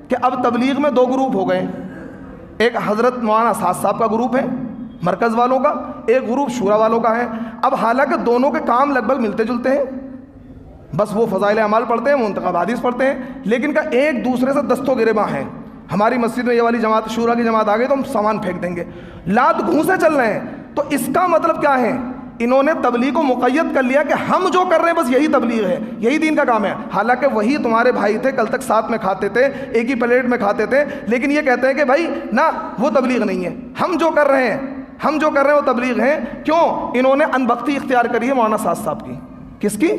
کہ اب تبلیغ میں دو گروپ ہو گئے، ایک حضرت مولانا اسحاق صاحب کا گروپ ہے مرکز والوں کا، ایک گروپ شورا والوں کا ہے۔ اب حالانکہ دونوں کے کام لگ بھگ ملتے جلتے ہیں، بس وہ فضائل اعمال پڑھتے ہیں، منتخب حدیث پڑھتے ہیں، لیکن کا ایک دوسرے سے دست و گریباں ہیں۔ ہماری مسجد میں یہ والی جماعت شورا کی جماعت آ گئی تو ہم سامان پھینک دیں گے، لات گھونسے چل رہے ہیں۔ تو اس کا مطلب کیا ہے؟ انہوں نے تبلیغ کو مقید کر لیا کہ ہم جو کر رہے ہیں بس یہی تبلیغ ہے، یہی دین کا کام ہے۔ حالانکہ وہی تمہارے بھائی تھے، کل تک ساتھ میں کھاتے تھے، ایک ہی پلیٹ میں کھاتے تھے، لیکن یہ کہتے ہیں کہ بھائی نہ وہ تبلیغ نہیں ہے، ہم جو کر رہے ہیں وہ تبلیغ ہے۔ کیوں؟ انہوں نے انبختی اختیار کری ہے مولانا اسحاق صاحب کی۔ کس کی؟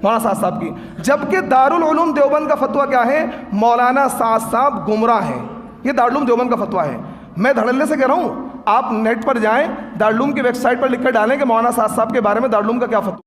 مولانا اسحاق صاحب کی۔ جبکہ دارالعلوم دیوبند کا فتویٰ کیا ہے؟ مولانا اسحاق صاحب گمراہ ہیں۔ یہ دارالعلوم دیوبند کا فتویٰ ہے۔ میں دھڑلے سے کہہ رہا ہوں، آپ نیٹ پر جائیں، دارالعلوم کی ویب سائٹ پر لکھ کر ڈالیں کہ مولانا اسحاق صاحب کے بارے میں دارالعلوم کا کیا فتویٰ۔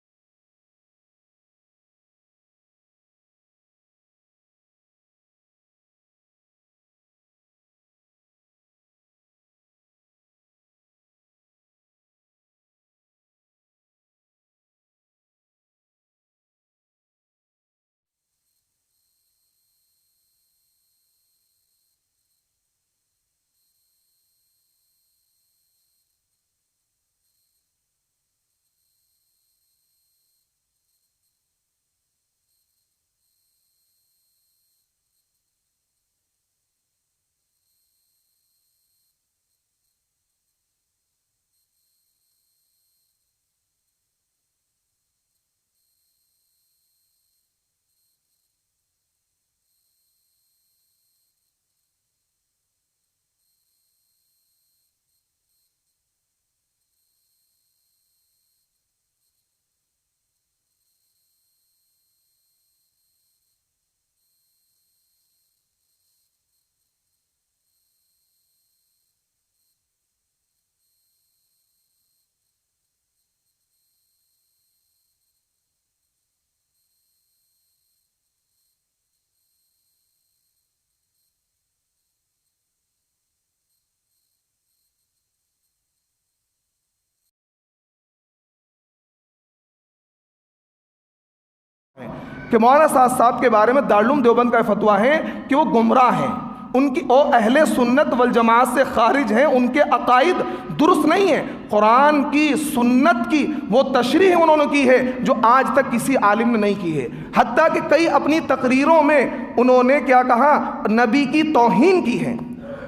کہ مولانا اسحاق صاحب کے بارے میں دارالعلوم دیوبند کا فتویٰ ہے کہ وہ گمراہ ہیں، ان کی اہل سنت والجماعت سے خارج ہیں، ان کے عقائد درست نہیں ہیں، قرآن کی سنت کی وہ تشریح انہوں نے کی ہے جو آج تک کسی عالم نے نہیں کی ہے۔ حتیٰ کہ کئی اپنی تقریروں میں انہوں نے کیا کہا؟ نبی کی توہین کی ہے۔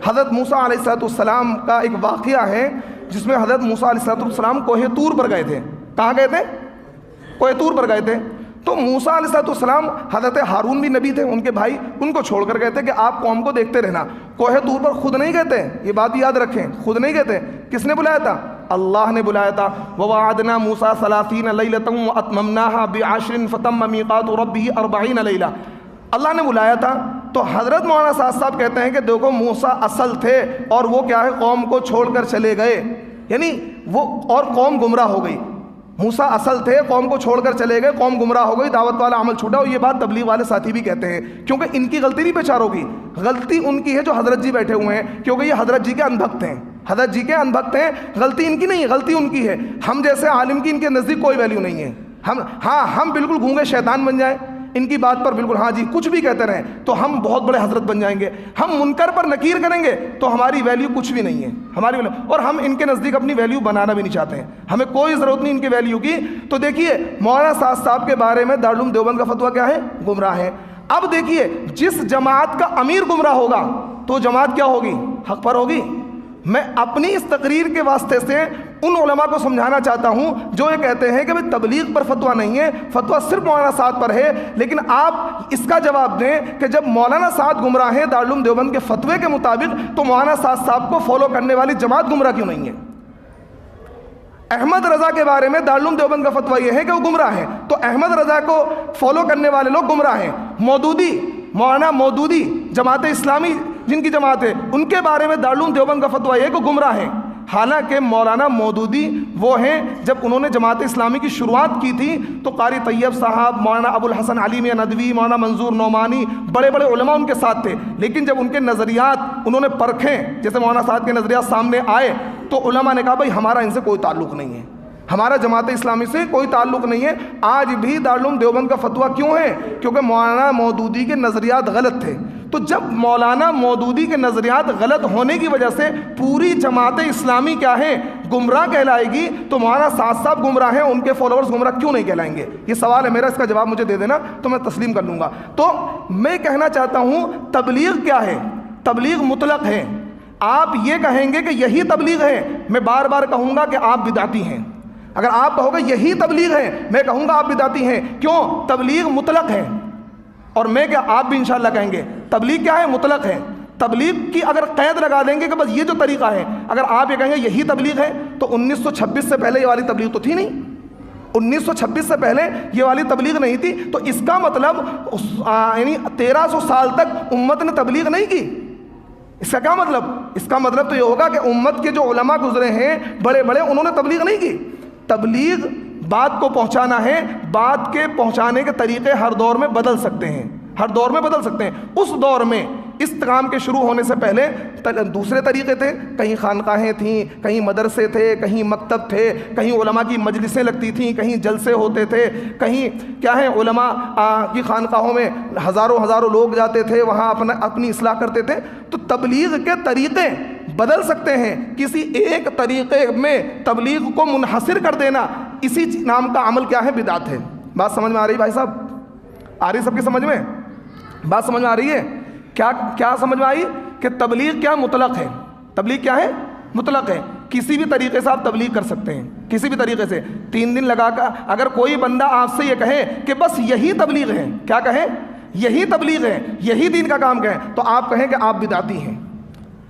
حضرت موسیٰ علیہ السلام کا ایک واقعہ ہے جس میں حضرت موسیٰ علیہ السلام کوہ طور پر گئے تھے۔ کہاں گئے تھے؟ کوہ طور پر گئے تھے۔ تو موسیٰ علیہ السلام، حضرت ہارون بھی نبی تھے، ان کے بھائی، ان کو چھوڑ کر گئے تھے کہ آپ قوم کو دیکھتے رہنا۔ کوہ طور پر خود نہیں گئے تھے، یہ بات یاد رکھیں، خود نہیں گئے تھے۔ کس نے بلایا تھا؟ اللہ نے بلایا تھا۔ وَوَعَدْنَا مُوسَىٰ 30 لَيْلَةً وَأَتْمَمْنَاهَا بِعَشْرٍ فَتَمَّ مِيقَاتُ رَبِّهِ 40 لَيْلَةً۔ اللہ نے بلایا تھا۔ تو حضرت مولانا اسحاق صاحب کہتے ہیں کہ دیکھو موسیٰ اصل تھے اور وہ کیا ہے؟ قوم کو چھوڑ کر چلے گئے، یعنی وہ اور قوم گمراہ ہو گئی۔ موسیٰ اصل تھے، قوم کو چھوڑ کر چلے گئے، قوم گمراہ ہو گئی، دعوت والا عمل چھوٹا۔ اور یہ بات تبلیغ والے ساتھی بھی کہتے ہیں، کیونکہ ان کی غلطی نہیں پیچار ہوگی، غلطی ان کی ہے جو حضرت جی بیٹھے ہوئے ہیں، کیونکہ یہ حضرت جی کے انبھکت ہیں، حضرت جی کے انبھکت ہیں، غلطی ان کی نہیں ہے، غلطی ان کی ہے۔ ہم جیسے عالم کی ان کے نزدیک کوئی ویلیو نہیں ہے۔ ہم بالکل گونگے شیطان بن جائیں، ان کی بات پر بالکل ہاں جی کچھ بھی کہتے رہیں تو ہم بہت بڑے حضرت بن جائیں گے۔ ہم منکر پر نکیر کریں گے تو ہماری ویلیو کچھ بھی نہیں ہے، ہماری ویلیو، اور ہم ان کے نزدیک اپنی ویلیو بنانا بھی نہیں چاہتے ہیں، ہمیں کوئی ضرورت نہیں ان کی ویلیو کی۔ تو دیکھیے مولانا اسحاق صاحب کے بارے میں دارالعلوم دیوبند کا فتویٰ کیا ہے؟ گمراہ ہے۔ اب دیکھیے جس جماعت کا امیر گمراہ ہوگا تو جماعت کیا ہوگی؟ حق پر ہوگی۔ میں اپنی اس تقریر کے واسطے سے ان علماء کو سمجھانا چاہتا ہوں جو یہ کہتے ہیں کہ تبلیغ پر فتویٰ نہیں ہے، فتویٰ صرف مولانا سعد پر ہے، لیکن آپ اس کا جواب دیں کہ جب مولانا سعد گمراہ ہیں دارالعلوم دیوبند کے فتوے کے مطابق تو مولانا سعد صاحب کو فالو کرنے والی جماعت گمراہ کیوں نہیں ہے؟ احمد رضا کے بارے میں دارالعلوم دیوبند کا فتویٰ یہ ہے کہ وہ گمراہ ہیں، تو احمد رضا کو فالو کرنے والے لوگ گمراہ ہیں۔ مودودی، مولانا مودودی جماعت اسلامی جن کی جماعت ہے، ان کے بارے میں دارالعلوم دیوبند کا فتویٰ یہ ہے کہ گمراہ ہیں۔ حالانکہ مولانا مودودی وہ ہیں جب انہوں نے جماعت اسلامی کی شروعات کی تھی تو قاری طیب صاحب، مولانا ابو الحسن علی میاں ندوی، مولانا منظور نعمانی، بڑے بڑے علماء ان کے ساتھ تھے، لیکن جب ان کے نظریات انہوں نے پرکھیں، جیسے مولانا صاحب کے نظریات سامنے آئے تو علماء نے کہا بھائی ہمارا ان سے کوئی تعلق نہیں ہے، ہمارا جماعت اسلامی سے کوئی تعلق نہیں ہے۔ آج بھی دارالعلوم دیوبند کا فتویٰ کیوں ہے؟ کیونکہ مولانا مودودی کے نظریات غلط تھے۔ تو جب مولانا مودودی کے نظریات غلط ہونے کی وجہ سے پوری جماعت اسلامی کیا ہے گمراہ کہلائے گی، تو مولانا سعد صاحب گمراہ ہیں، ان کے فالوورز گمراہ کیوں نہیں کہلائیں گے؟ یہ سوال ہے میرا، اس کا جواب مجھے دے دینا تو میں تسلیم کر لوں گا۔ تو میں کہنا چاہتا ہوں تبلیغ کیا ہے؟ تبلیغ مطلق ہے۔ آپ یہ کہیں گے کہ یہی تبلیغ ہے، میں بار بار کہوں گا کہ آپ بدعتی ہیں۔ اگر آپ کہو گے یہی تبلیغ ہے، میں کہوں گا آپ بدعتی ہیں۔ کیوں؟ تبلیغ مطلق ہے، اور میں کیا آپ بھی انشاءاللہ کہیں گے تبلیغ کیا ہے؟ مطلق ہے۔ تبلیغ کی اگر قید لگا دیں گے کہ بس یہ جو طریقہ ہے، اگر آپ یہ کہیں گے یہی تبلیغ ہے، تو 1926 سے پہلے یہ والی تبلیغ تو تھی نہیں، 1926 سے پہلے یہ والی تبلیغ نہیں تھی، تو اس کا مطلب یعنی 1300 سال تک امت نے تبلیغ نہیں کی۔ اس کا کیا مطلب؟ اس کا مطلب تو یہ ہوگا کہ امت کے جو علماء گزرے ہیں بڑے بڑے، انہوں نے تبلیغ نہیں کی۔ تبلیغ بات کو پہنچانا ہے، بات کے پہنچانے کے طریقے ہر دور میں بدل سکتے ہیں، ہر دور میں بدل سکتے ہیں۔ اس دور میں اس کام کے شروع ہونے سے پہلے دوسرے طریقے تھے، کہیں خانقاہیں تھیں، کہیں مدرسے تھے، کہیں مکتب تھے، کہیں علماء کی مجلسیں لگتی تھیں، کہیں جلسے ہوتے تھے، کہیں کیا ہے علماء کی خانقاہوں میں ہزاروں لوگ جاتے تھے، وہاں اپنی اصلاح کرتے تھے۔ تو تبلیغ کے طریقے بدل سکتے ہیں، کسی ایک طریقے میں تبلیغ کو منحصر کر دینا اسی نام کا عمل کیا ہے؟ بدعت ہے۔ بات سمجھ میں آ رہی بھائی صاحب؟ آ رہی سب کی سمجھ میں؟ بات سمجھ میں آ رہی ہے؟ کیا سمجھ میں آئی کہ تبلیغ کیا مطلق ہے؟ تبلیغ کیا ہے؟ مطلق ہے۔ کسی بھی طریقے سے آپ تبلیغ کر سکتے ہیں، کسی بھی طریقے سے 3 دن لگا کر۔ اگر کوئی بندہ آپ سے یہ کہے کہ بس یہی تبلیغ ہے، کیا کہیں؟ یہی تبلیغ ہے، یہی دین کا کام کہیں، تو آپ کہیں کہ آپ بدعتی ہیں۔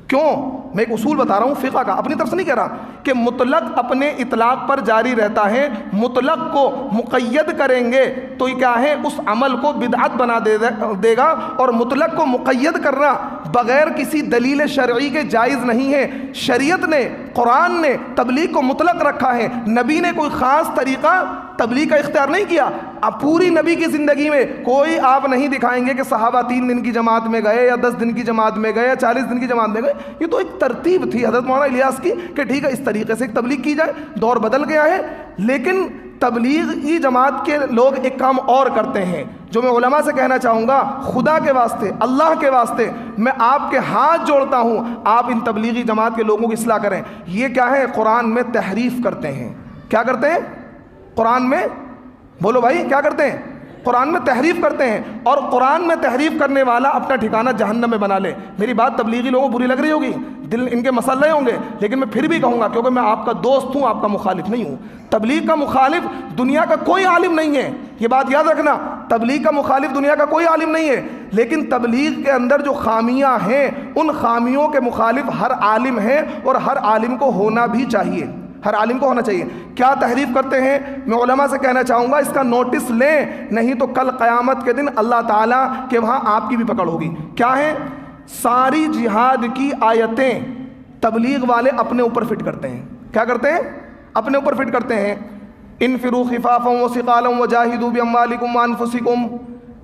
کیوں؟ میں ایک اصول بتا رہا ہوں فقہ کا، اپنی طرف سے نہیں کہہ رہا، کہ مطلق اپنے اطلاق پر جاری رہتا ہے، مطلق کو مقید کریں گے تو یہ کیا ہے؟ اس عمل کو بدعت بنا دے گا، اور مطلق کو مقید کرنا بغیر کسی دلیل شرعی کے جائز نہیں ہے۔ شریعت نے، قرآن نے تبلیغ کو مطلق رکھا ہے، نبی نے کوئی خاص طریقہ تبلیغ کا اختیار نہیں کیا۔ اب پوری نبی کی زندگی میں کوئی آپ نہیں دکھائیں گے کہ صحابہ 3 دن کی جماعت میں گئے، یا 10 دن کی جماعت میں گئے، یا 40 دن کی جماعت میں گئے۔ یہ تو ایک ترتیب تھی حضرت مولانا الیاس کی کہ ٹھیک ہے اس طریقے سے ایک تبلیغ کی جائے، دور بدل گیا ہے۔ لیکن تبلیغی جماعت کے لوگ ایک کام اور کرتے ہیں، جو میں علماء سے کہنا چاہوں گا، خدا کے واسطے، اللہ کے واسطے میں آپ کے ہاتھ جوڑتا ہوں، آپ ان تبلیغی جماعت کے لوگوں کی اصلاح کریں۔ یہ کیا ہے؟ قرآن میں تحریف کرتے ہیں۔ کیا کرتے ہیں؟ قرآن میں، بولو بھائی، کیا کرتے ہیں؟ قرآن میں تحریف کرتے ہیں، اور قرآن میں تحریف کرنے والا اپنا ٹھکانہ جہنم میں بنا لے۔ میری بات تبلیغی لوگوں کو بری لگ رہی ہوگی، دل ان کے مسئلے ہوں گے، لیکن میں پھر بھی کہوں گا، کیونکہ میں آپ کا دوست ہوں، آپ کا مخالف نہیں ہوں۔ تبلیغ کا مخالف دنیا کا کوئی عالم نہیں ہے، یہ بات یاد رکھنا، تبلیغ کا مخالف دنیا کا کوئی عالم نہیں ہے، لیکن تبلیغ کے اندر جو خامیاں ہیں، ان خامیوں کے مخالف ہر عالم ہے، اور ہر عالم کو ہونا بھی چاہیے، ہر عالم کو ہونا چاہیے۔ کیا تحریف کرتے ہیں؟ میں علماء سے کہنا چاہوں گا اس کا نوٹس لیں، نہیں تو کل قیامت کے دن اللہ تعالیٰ کے وہاں آپ کی بھی پکڑ ہوگی۔ کیا ہے؟ ساری جہاد کی آیتیں تبلیغ والے اپنے اوپر فٹ کرتے ہیں۔ کیا کرتے ہیں؟ اپنے اوپر فٹ کرتے ہیں۔ انفروا خفافا وثقالا وجاہدوا باموالکم وانفسکم،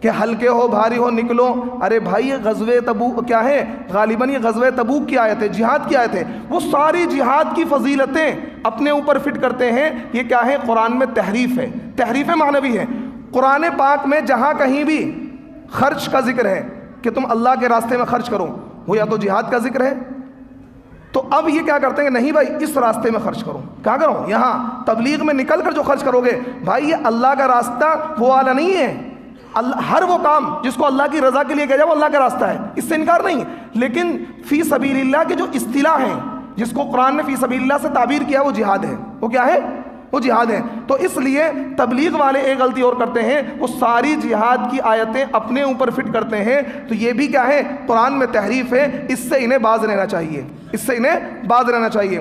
کہ ہلکے ہو بھاری ہو نکلو۔ ارے بھائی، یہ غزوہ تبوک کیا ہے؟ غالباً یہ غزوہ تبوک کی آیت ہے، جہاد کی آیت ہے۔ وہ ساری جہاد کی فضیلتیں اپنے اوپر فٹ کرتے ہیں۔ یہ کیا ہے؟ قرآن میں تحریف ہے، تحریف معنوی ہے۔ قرآن پاک میں جہاں کہیں بھی خرچ کا ذکر ہے کہ تم اللہ کے راستے میں خرچ کرو، وہ یا تو جہاد کا ذکر ہے، تو اب یہ کیا کرتے ہیں کہ نہیں بھائی اس راستے میں خرچ کرو۔ کیا کرو؟ یہاں تبلیغ میں نکل کر جو خرچ کرو گے، بھائی یہ اللہ کا راستہ وہ والا نہیں ہے۔ ہر وہ کام جس کو اللہ کی رضا کے لیے کیا جائے وہ اللہ کا راستہ ہے، اس سے انکار نہیں، لیکن فی سبیل اللہ کے جو اصطلاح ہیں، جس کو قرآن نے فی سبیل اللہ سے تعبیر کیا، وہ جہاد ہے۔ وہ کیا ہے؟ وہ جہاد ہے۔ تو اس لیے تبلیغ والے ایک غلطی اور کرتے ہیں، وہ ساری جہاد کی آیتیں اپنے اوپر فٹ کرتے ہیں، تو یہ بھی کیا ہے؟ قرآن میں تحریف ہے۔ اس سے انہیں باز رہنا چاہیے، اس سے انہیں باز رہنا چاہیے۔